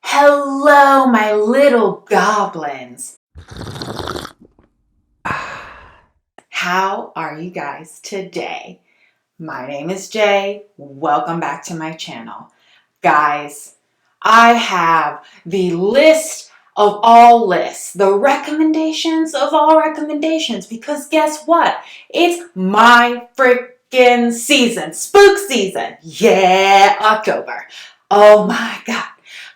Hello, my little goblins. How are you guys today? My name is Jay. Welcome back to my channel. Guys, I have the list of all lists, the recommendations of all recommendations, because guess what? It's my freaking season, spook season. Yeah, October. Oh my God.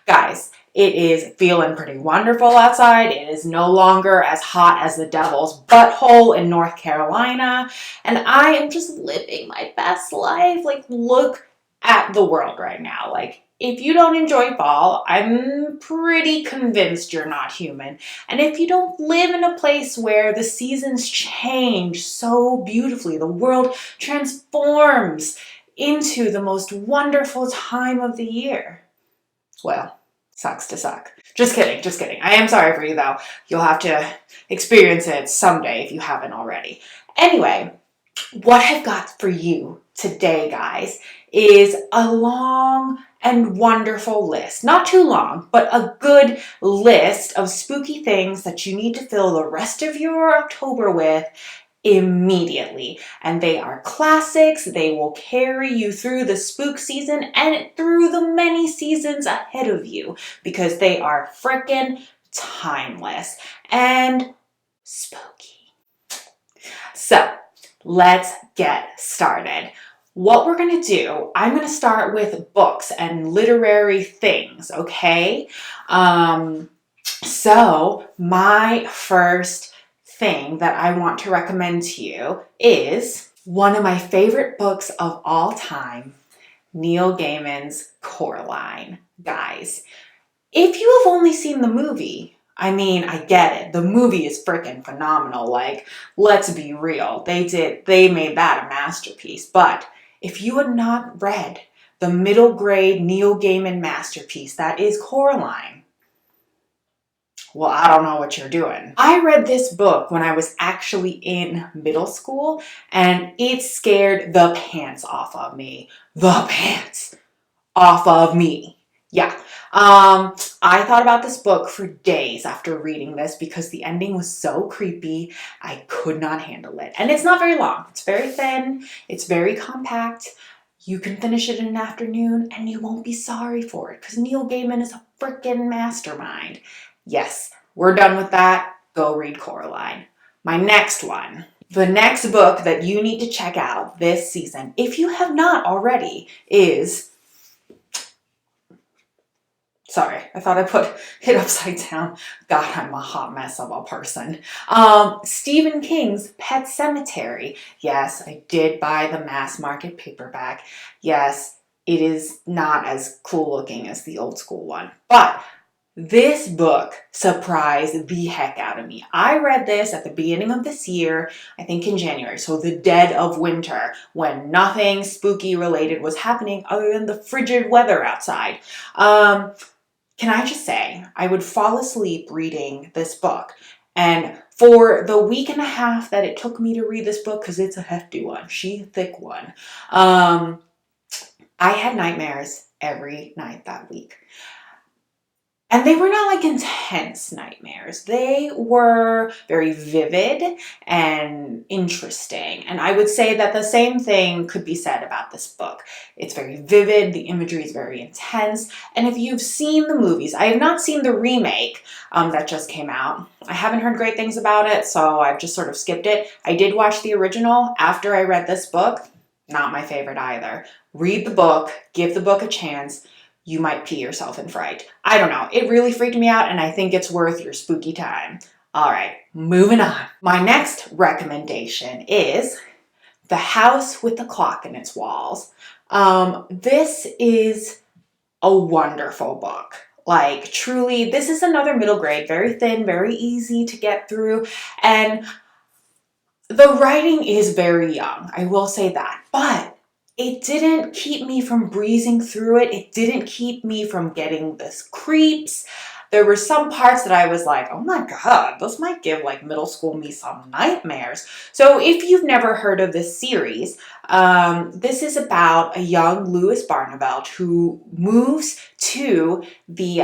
Guys, it is feeling pretty wonderful outside. It is no longer as hot as the devil's butthole in North Carolina. And I am just living my best life. Like, look at the world right now. Like, if you don't enjoy fall, I'm pretty convinced you're not human. And if you don't live in a place where the seasons change so beautifully, the world transforms into the most wonderful time of the year, well, sucks to suck. Just kidding, just kidding. I am sorry for you though. You'll have to experience it someday if you haven't already. Anyway, what I've got for you today, guys, is a long and wonderful list. Not too long, but a good list of spooky things that you need to fill the rest of your October with immediately. And they are classics. They will carry you through the spook season and through the many seasons ahead of you because they are frickin' timeless and spooky. So let's get started. What we're going to do, I'm going to start with books and literary things, okay? So my first thing that I want to recommend to you is one of my favorite books of all time, Neil Gaiman's Coraline. Guys, if you have only seen the movie, I mean, I get it. The movie is freaking phenomenal. Like, let's be real. They made that a masterpiece. But if you had not read the middle grade Neil Gaiman masterpiece that is Coraline, well, I don't know what you're doing. I read this book when I was actually in middle school, and it scared the pants off of me. The pants off of me. Yeah. I thought about this book for days after reading this because the ending was so creepy. I could not handle it. And it's not very long. It's very thin. It's very compact. You can finish it in an afternoon and you won't be sorry for it because Neil Gaiman is a freaking mastermind. Yes, we're done with that. Go read Coraline. My next one. The next book that you need to check out this season, if you have not already, is... Sorry, I thought I put it upside down. God, I'm a hot mess of a person. Stephen King's Pet Semetary. Yes, I did buy the mass market paperback. Yes, it is not as cool looking as the old school one, but this book surprised the heck out of me. I read this at the beginning of this year, I think in January, so the dead of winter, when nothing spooky related was happening other than the frigid weather outside. Can I just say, I would fall asleep reading this book, and for the week and a half that it took me to read this book, because it's a hefty one, she's a thick one, I had nightmares every night that week. And they were not like intense nightmares. They were very vivid and interesting. And I would say that the same thing could be said about this book. It's very vivid. The imagery is very intense. And if you've seen the movies, I have not seen the remake that just came out. I haven't heard great things about it, so I've just sort of skipped it. I did watch the original after I read this book. Not my favorite either. Read the book. Give the book a chance. You might pee yourself in fright. I don't know. It really freaked me out, and I think it's worth your spooky time. All right, moving on. My next recommendation is The House with the Clock in Its Walls. This is a wonderful book. Like, truly, this is another middle grade, very thin, very easy to get through, and the writing is very young. I will say that, but it didn't keep me from breezing through it. It didn't keep me from getting the creeps. there were some parts that I was like, oh my God, this might give like middle school me some nightmares. So if you've never heard of this series, this is about a young Louis Barneveld who moves to the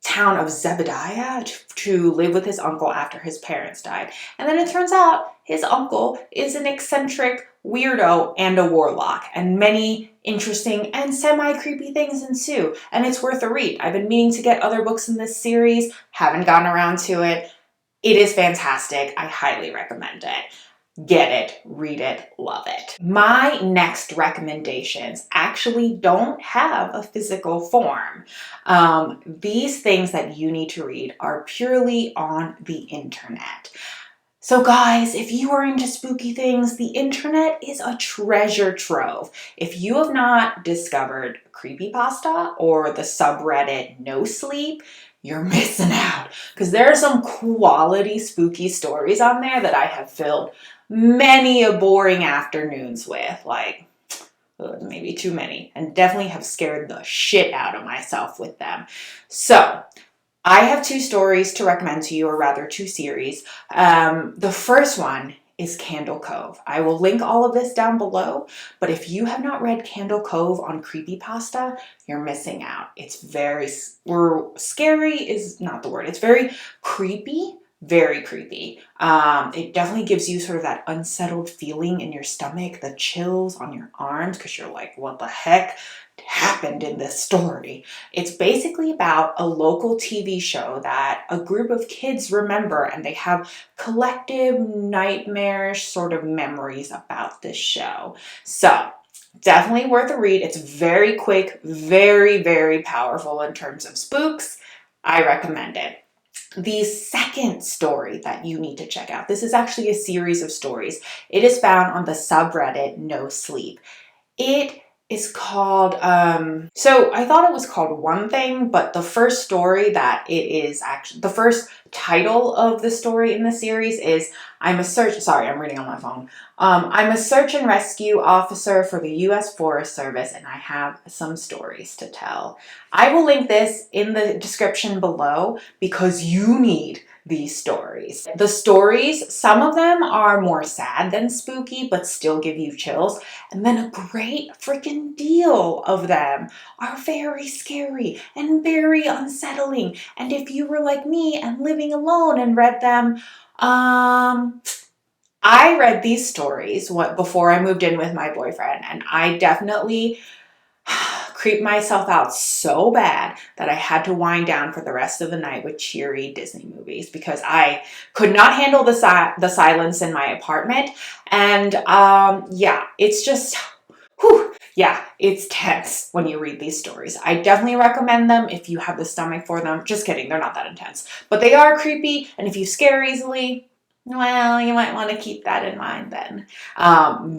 town of Zebediah to live with his uncle after his parents died. And then it turns out his uncle is an eccentric weirdo and a warlock, and many interesting and semi-creepy things ensue, and it's worth a read. I've been meaning to get other books in this series, haven't gotten around to it. It is fantastic. I highly recommend it. Get it, read it, love it. My next recommendations actually don't have a physical form. These things that you need to read are purely on the internet. So guys, if you are into spooky things, the internet is a treasure trove. If you have not discovered creepypasta or the subreddit No Sleep, you're missing out, because there are some quality spooky stories on there that I have filled many a boring afternoons with, like maybe too many, and definitely have scared the shit out of myself with them. So I have 2 stories to recommend to you, or rather 2 series. The first one is Candle Cove. I will link all of this down below, but if you have not read Candle Cove on creepypasta, you're missing out. It's very, scary is not the word. It's very creepy, very creepy. It definitely gives you sort of that unsettled feeling in your stomach, the chills on your arms, because you're like, what the heck happened in this story? It's basically about a local TV show that a group of kids remember, and they have collective nightmarish sort of memories about this show. So definitely worth a read. It's very quick, very, very powerful in terms of spooks. I recommend it. The second story that you need to check out, this is actually a series of stories. It is found on the subreddit No Sleep. It is called, so I thought it was called One Thing, but the first story that it is actually, the first title of the story in the series is, I'm a search and rescue officer for the U.S. Forest Service, and I have some stories to tell. I will link this in the description below because you need these stories. The stories, some of them are more sad than spooky, but still give you chills. And then a great freaking deal of them are very scary and very unsettling. And if you were like me and living alone and read them, I read these stories before I moved in with my boyfriend, and I definitely creeped myself out so bad that I had to wind down for the rest of the night with cheery Disney movies because I could not handle the silence in my apartment. And yeah, it's just, yeah, it's tense when you read these stories. I definitely recommend them if you have the stomach for them. Just kidding, they're not that intense. But they are creepy, and if you scare easily, well, you might want to keep that in mind then.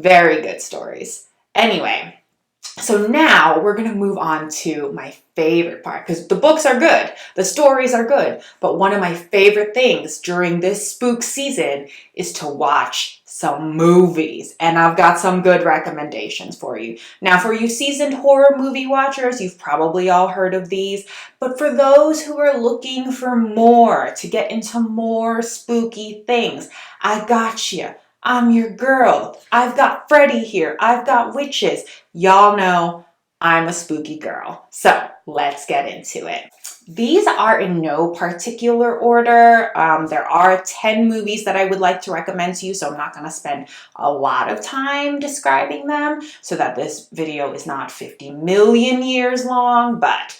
Very good stories. Anyway, so now we're going to move on to my favorite part, because the books are good, the stories are good, but one of my favorite things during this spook season is to watch some movies, and I've got some good recommendations for you. Now, for you seasoned horror movie watchers, you've probably all heard of these, but for those who are looking for more, to get into more spooky things, I got you. I'm your girl. I've got Freddy here. I've got witches. Y'all know I'm a spooky girl. So let's get into it. These are in no particular order. There are 10 movies that I would like to recommend to you, so I'm not going to spend a lot of time describing them so that this video is not 50 million years long. But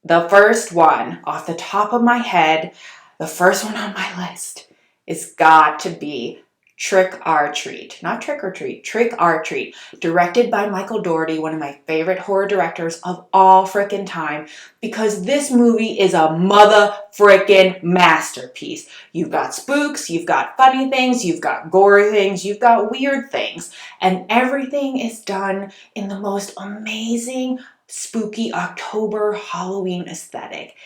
the first one, off the top of my head, the first one on my list is got to be Trick or Treat. Not Trick or Treat, Trick or Treat. Directed by Michael Dougherty, one of my favorite horror directors of all frickin' time, because this movie is a mother frickin' masterpiece. You've got spooks, you've got funny things, you've got gory things, you've got weird things, and everything is done in the most amazing, spooky October Halloween aesthetic.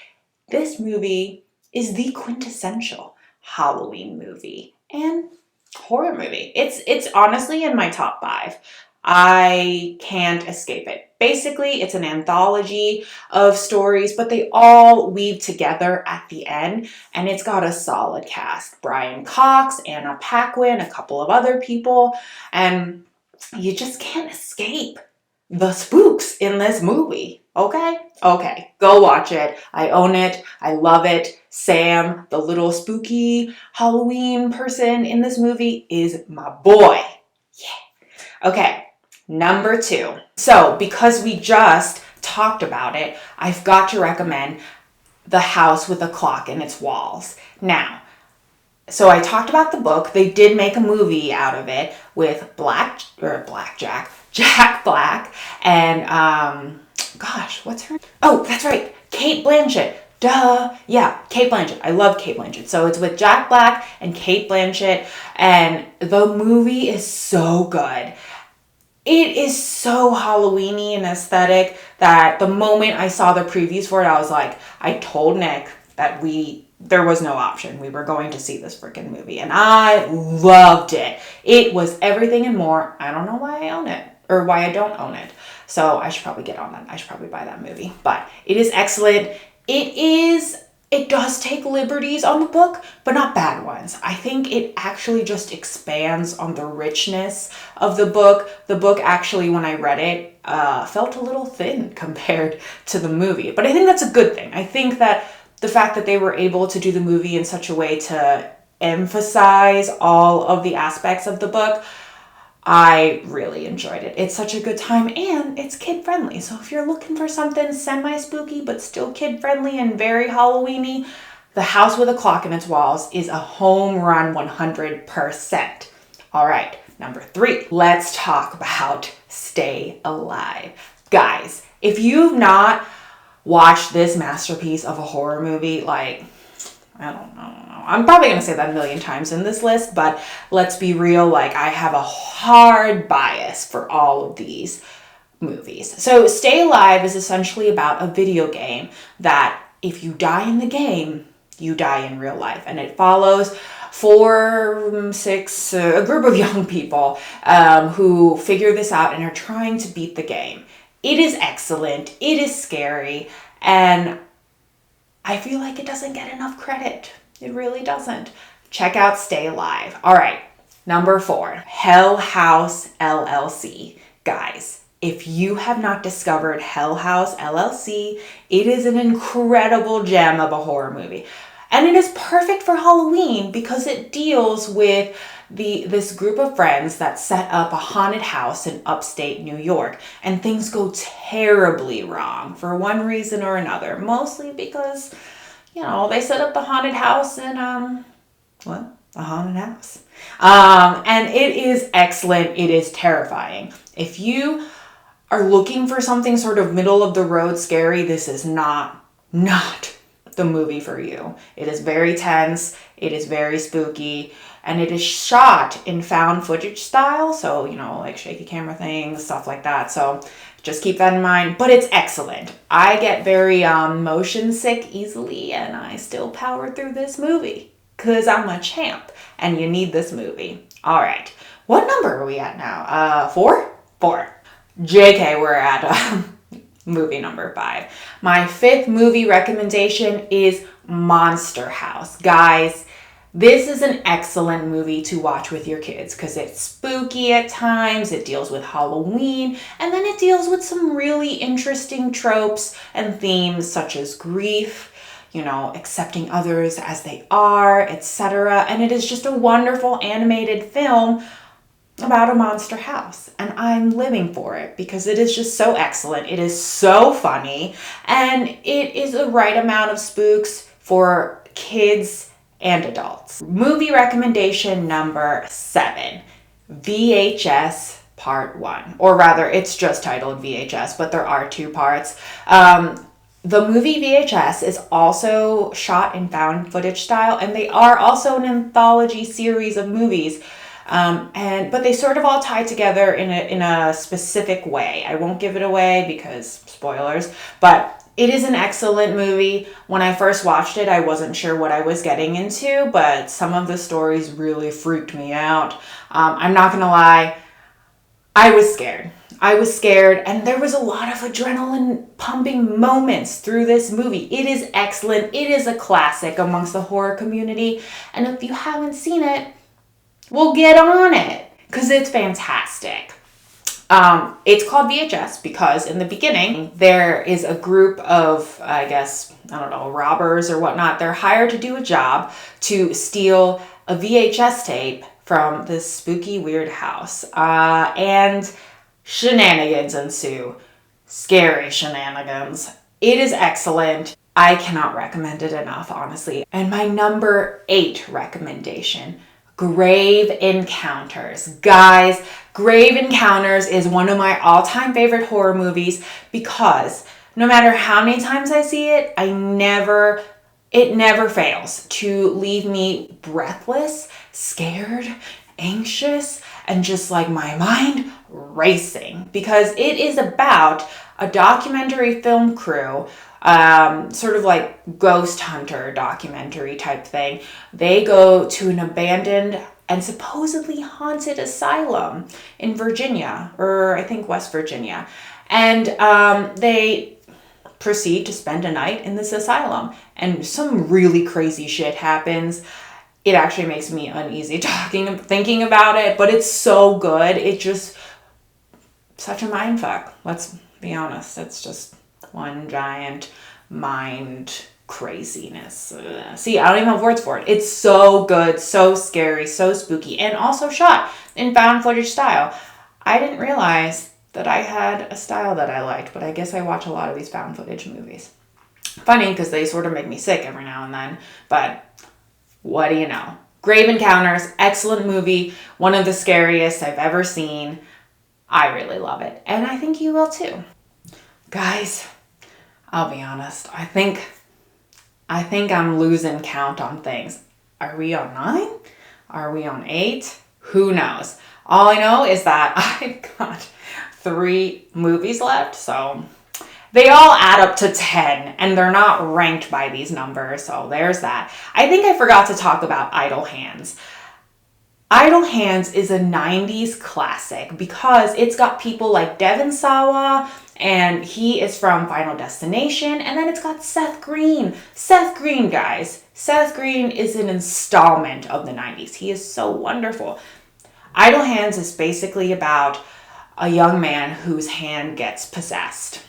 This movie is the quintessential Halloween movie and horror movie. It's honestly in my top 5. I can't escape it. Basically, it's an anthology of stories, but they all weave together at the end, and it's got a solid cast. Brian Cox, Anna Paquin, a couple of other people, and you just can't escape the spooks in this movie. Okay? Okay, go watch it. I own it. I love it. Sam, the little spooky Halloween person in this movie, is my boy. Yeah. Okay, number 2. So, because we just talked about it, I've got to recommend The House with a Clock in Its Walls. Now, so I talked about the book. They did make a movie out of it with Jack Black, and gosh, what's her? Oh, that's right, Kate Blanchett. Duh. Yeah, Kate Blanchett. I love Kate Blanchett. So it's with Jack Black and Kate Blanchett, and the movie is so good. It is so Halloween-y and aesthetic that the moment I saw the previews for it, I was like, I told Nick that there was no option. We were going to see this freaking movie, and I loved it. It was everything and more. I don't know why I own it, or why I don't own it. So I should probably get on that. I should probably buy that movie. But it is excellent. It does take liberties on the book, but not bad ones. I think it actually just expands on the richness of the book. The book actually, when I read it, felt a little thin compared to the movie. But I think that's a good thing. I think that the fact that they were able to do the movie in such a way to emphasize all of the aspects of the book, I really enjoyed it. It's such a good time, and it's kid-friendly. So if you're looking for something semi-spooky but still kid-friendly and very Halloween-y, The House with a Clock in Its Walls is a home run 100%. All right, number 3. Let's talk about Stay Alive. Guys, if you've not watched this masterpiece of a horror movie, like, I don't know. I'm probably going to say that a million times in this list, but let's be real. Like, I have a hard bias for all of these movies. So Stay Alive is essentially about a video game that if you die in the game, you die in real life. And it follows a group of young people who figure this out and are trying to beat the game. It is excellent. It is scary. And I feel like it doesn't get enough credit. It really doesn't. Check out Stay Alive. All right, number 4, House LLC. Guys, if you have not discovered House LLC, it is an incredible gem of a horror movie. And it is perfect for Halloween because it deals with this group of friends that set up a haunted house in upstate New York, and things go terribly wrong for one reason or another, mostly because, they set up the haunted house in a haunted house. And it is excellent. It is terrifying. If you are looking for something sort of middle of the road scary, this is not the movie for you. It is very tense. It is very spooky. And it is shot in found footage style. So, like shaky camera things, stuff like that. So just keep that in mind. But it's excellent. I get very motion sick easily, and I still power through this movie because I'm a champ and you need this movie. All right. What number are we at now? 4? 4. JK, we're at movie number 5. My 5th movie recommendation is Monster House. Guys, this is an excellent movie to watch with your kids because it's spooky at times, it deals with Halloween, and then it deals with some really interesting tropes and themes such as grief, accepting others as they are, etc. And it is just a wonderful animated film about a monster house, and I'm living for it because it is just so excellent. It is so funny, and it is the right amount of spooks for kids and adults. Movie recommendation number 7, VHS Part 1. Or rather, it's just titled VHS, but there are 2 parts. The movie VHS is also shot in found footage style, and they are also an anthology series of movies. But they sort of all tie together in a specific way. I won't give it away because spoilers, but it is an excellent movie. When I first watched it, I wasn't sure what I was getting into, but some of the stories really freaked me out. I'm not gonna lie, I was scared. I was scared, and there was a lot of adrenaline pumping moments through this movie. It is excellent. It is a classic amongst the horror community. And if you haven't seen it, well, get on it, because it's fantastic. It's called VHS because in the beginning, there is a group of, I guess, I don't know, robbers or whatnot. They're hired to do a job to steal a VHS tape from this spooky, weird house. And shenanigans ensue. Scary shenanigans. It is excellent. I cannot recommend it enough, honestly. And my number 8 recommendation, Grave Encounters. Guys, Grave Encounters is one of my all-time favorite horror movies because no matter how many times I see it, it never fails to leave me breathless, scared, anxious, and just like my mind racing, because it is about a documentary film crew, sort of like ghost hunter documentary type thing. They go to an abandoned and supposedly haunted asylum in Virginia, or I think West Virginia. And they proceed to spend a night in this asylum. And some really crazy shit happens. It actually makes me uneasy thinking about it, but it's so good. It's just such a mind fuck. Let's be honest. It's just one giant mind craziness. See, I don't even have words for it. It's so good, so scary, so spooky, and also shot in found footage style. I didn't realize that I had a style that I liked, but I guess I watch a lot of these found footage movies. Funny, because they sort of make me sick every now and then, but what do you know? Grave Encounters, excellent movie, one of the scariest I've ever seen. I really love it, and I think you will too. Guys, I'll be honest, I think I'm losing count on things. Are we on 9? Are we on 8? Who knows? All I know is that I've got 3 movies left, so they all add up to 10, and they're not ranked by these numbers, so there's that. I think I forgot to talk about Idle Hands. Idle Hands is a 90s classic because it's got people like Devon Sawa, and he is from Final Destination, and then it's got Seth Green. Seth Green, guys. Seth Green is an installment of the 90s. He is so wonderful. Idle Hands is basically about a young man whose hand gets possessed.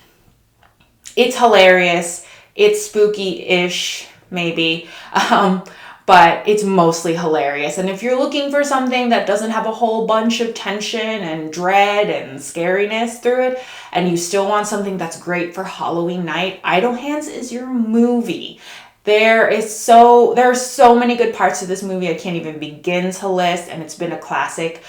It's hilarious. It's spooky-ish, maybe. But it's mostly hilarious. And if you're looking for something that doesn't have a whole bunch of tension and dread and scariness through it, and you still want something that's great for Halloween night, Idle Hands is your movie. There are so many good parts of this movie I can't even begin to list, and it's been a classic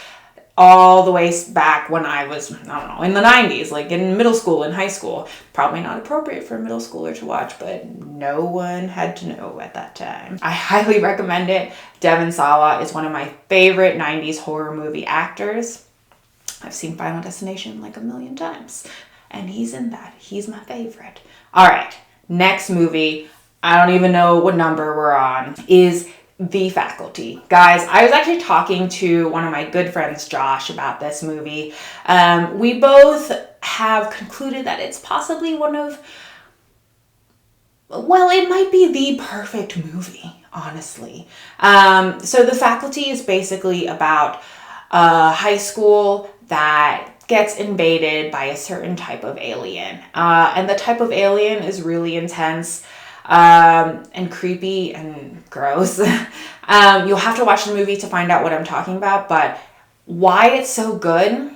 all the way back when I was, I don't know, in the 90s, like in middle school and high school. Probably not appropriate for a middle schooler to watch, but no one had to know at that time. I highly recommend it. Devon Sawa is one of my favorite 90s horror movie actors. I've seen Final Destination like a million times, and he's in that. He's my favorite. All right, next movie, I don't even know what number we're on, is The Faculty. Guys, I was actually talking to one of my good friends, Josh, about this movie. We both have concluded that it's possibly it might be the perfect movie, honestly. So The Faculty is basically about a high school that gets invaded by a certain type of alien. And the type of alien is really intense. And creepy and gross. You'll have to watch the movie to find out what I'm talking about, but why it's so good?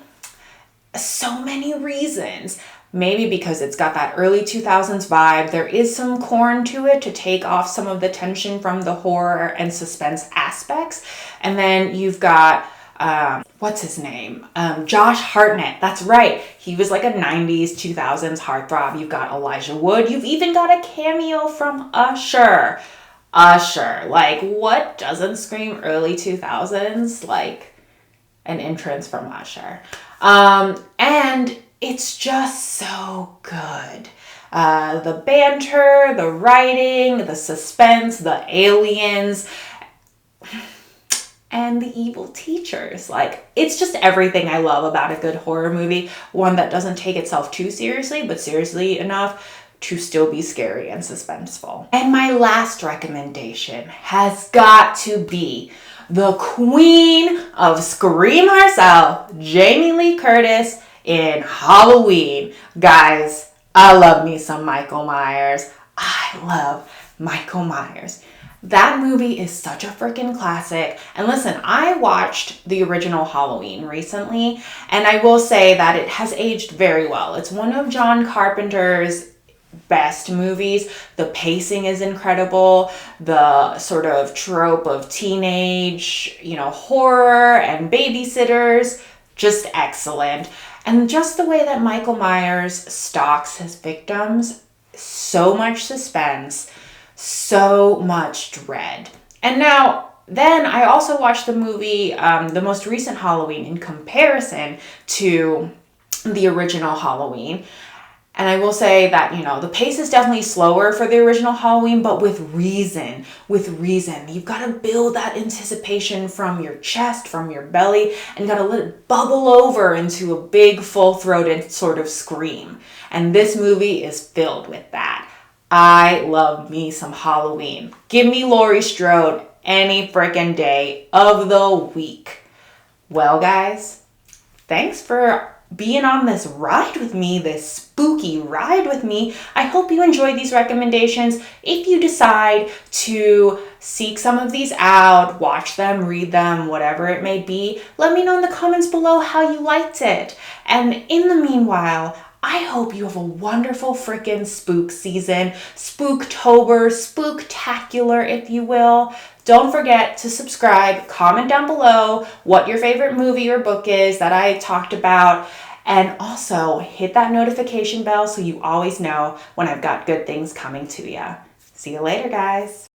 So many reasons. Maybe because it's got that early 2000s vibe. There is some corn to it to take off some of the tension from the horror and suspense aspects. And then you've got what's his name? Josh Hartnett. That's right. He was like a 90s, 2000s heartthrob. You've got Elijah Wood. You've even got a cameo from Usher. Like, what doesn't scream early 2000s? Like, an entrance from Usher. And it's just so good. The banter, the writing, the suspense, the aliens. and the evil teachers. Like, it's just everything I love about a good horror movie. One that doesn't take itself too seriously, but seriously enough to still be scary and suspenseful. And my last recommendation has got to be the queen of Scream herself, Jamie Lee Curtis in Halloween. Guys, I love me some Michael Myers. I love Michael Myers. That movie is such a freaking classic. And listen, I watched the original Halloween recently, and I will say that it has aged very well. It's one of John Carpenter's best movies. The pacing is incredible. The sort of trope of teenage, horror and babysitters, just excellent. And just the way that Michael Myers stalks his victims, so much suspense, so much dread. And now, then I also watched the movie, the most recent Halloween, in comparison to the original Halloween. And I will say that, the pace is definitely slower for the original Halloween, but with reason. With reason. You've got to build that anticipation from your chest, from your belly, and you got to let it bubble over into a big, full-throated sort of scream. And this movie is filled with that. I love me some Halloween. Give me Laurie Strode any frickin' day of the week. Well, guys, thanks for being on this ride with me, this spooky ride with me. I hope you enjoyed these recommendations. If you decide to seek some of these out, watch them, read them, whatever it may be, let me know in the comments below how you liked it. And in the meanwhile, I hope you have a wonderful frickin' spook season, spooktober, spooktacular, if you will. Don't forget to subscribe, comment down below what your favorite movie or book is that I talked about, and also hit that notification bell so you always know when I've got good things coming to you. See you later, guys.